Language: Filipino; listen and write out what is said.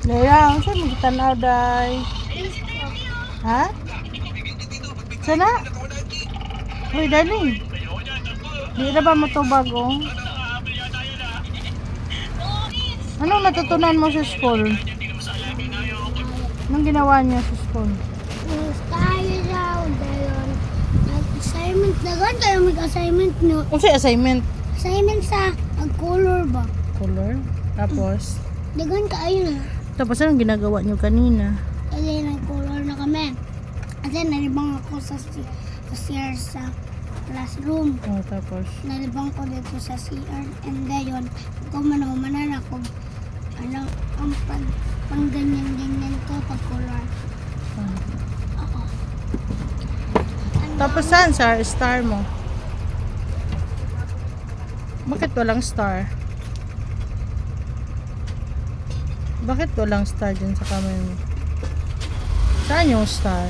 Leia, ang saan magtanaw, day? Ha? Sana? Uy, darling. Di na ba matubag, oh? Anong natutunan mo sa school? Anong ginawa niya sa school? Tayo daw, dayon. Nag-assignment. Dagan kayo mag-assignment nyo. Kung sa assignment? Assignment sa color ba? Color? Tapos? Dagan kayo na. Tapos anong ginagawa niyo kanina? Kasi nag-color na kami. Kasi nalibang ako sa CR sa classroom. Oh, tapos? Nalibang ko dito sa CR. And dayon, kumanumanan ako. Ano, ang pang ganyan-ganyan ko pag-color. Oo. Tapos saan star mo? Bakit walang star? Bakit walang star dyan sa kamay mo? Saan yung star?